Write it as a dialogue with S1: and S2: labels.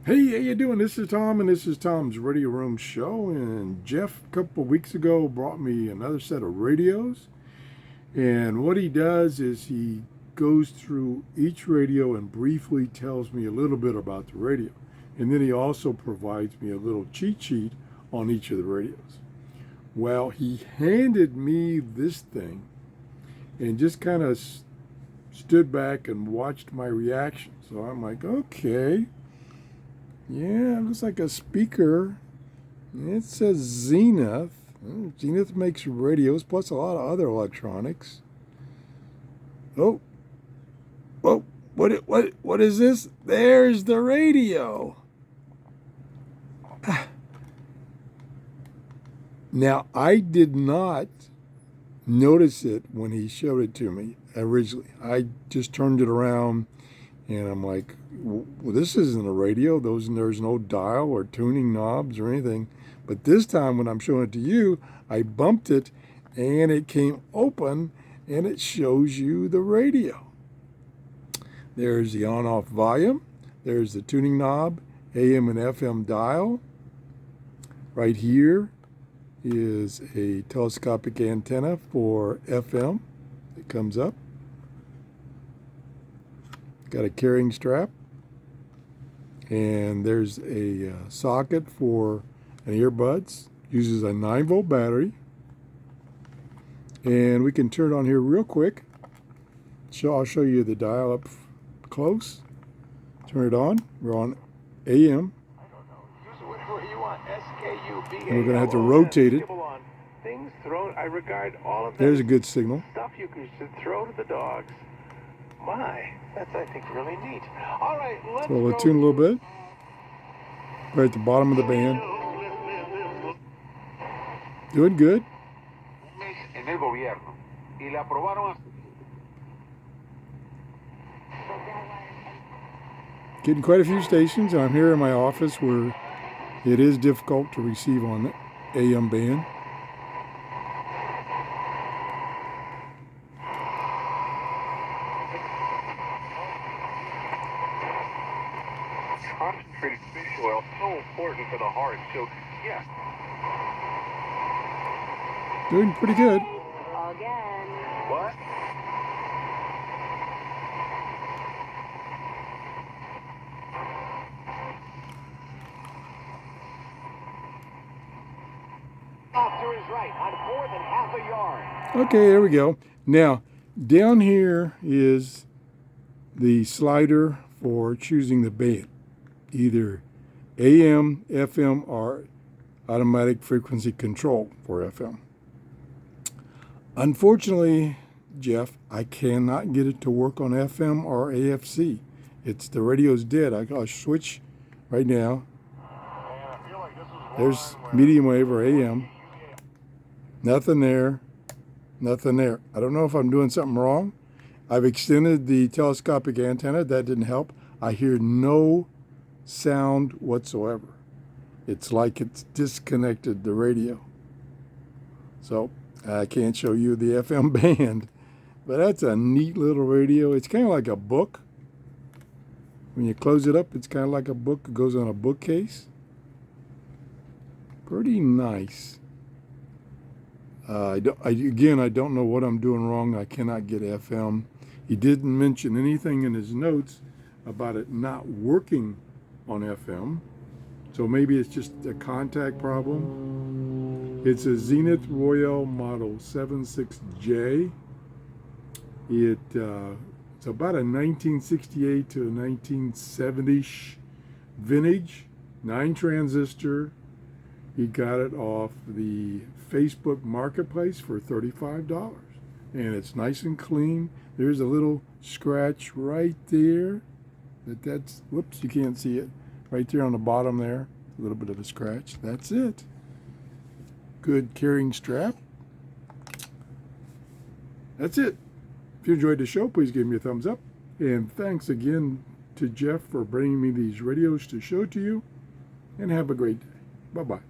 S1: Hey, how you doing? This is Tom, and this is Tom's Radio Room Show. And Jeff, a couple of weeks ago, brought me another set of radios. And what he does is he goes through each radio and briefly tells me a little bit about the radio. And then he also provides me a little cheat sheet on each of the radios. Well, he handed me this thing and just kind of stood back and watched my reaction. So I'm like, okay. Yeah, it looks like a speaker. It says Zenith. Zenith makes radios plus a lot of other electronics. Oh, what is this? There's the radio. Now, I did not notice it when he showed it to me originally. I just turned it around and I'm like, well, this isn't a radio. There's no dial or tuning knobs or anything. But this time when I'm showing it to you, I bumped it and it came open and it shows you the radio. There's the on-off volume. There's the tuning knob, AM and FM dial. Right here is a telescopic antenna for FM that comes up. Got a carrying strap, and there's a socket for an earbuds. Uses a 9-volt battery, and we can turn it on here real quick. I'll show you the dial up close. Turn it on. We're on AM. And we're going to have to rotate it.
S2: I regard all of
S1: There's a good signal.
S2: Stuff you can throw to the dogs. My, that's, I think, really neat. All right, let's
S1: So we'll tune a little bit. Right at the bottom of the band. Doing good. Getting quite a few stations, and I'm here in my office where it is difficult to receive on the AM band.
S2: Concentrated fish oil, so important for the heart. So, yeah.
S1: Doing pretty good.
S3: Again.
S2: What?
S3: Officer is right on more than half a yard.
S1: Okay, there we go. Now, down here is the slider for choosing the band. Either AM, FM, or automatic frequency control for FM. Unfortunately, Jeff, I cannot get it to work on FM or AFC. The radio's dead. I'll switch right now. There's medium wave or AM. Nothing there. Nothing there. I don't know if I'm doing something wrong. I've extended the telescopic antenna. That didn't help. I hear no sound whatsoever. It's like it's disconnected the radio. So I can't show you the FM band, but that's a neat little radio. It's kind of like a book. When you close it up, it's kind of like a book. It goes on a bookcase. Pretty nice. I don't know what I'm doing wrong. I cannot get FM. He didn't mention anything in his notes about it not working on FM. So maybe it's just a contact problem. It's a Zenith Royale Model 76J. It's about a 1968 to a 1970 vintage, 9 transistor. He got it off the Facebook Marketplace for $35. And it's nice and clean. There's a little scratch right there. Whoops, you can't see it. Right there on the bottom there, a little bit of a scratch. That's it. Good carrying strap. That's it. If you enjoyed the show, please give me a thumbs up. And thanks again to Jeff for bringing me these radios to show to you. And have a great day. Bye-bye.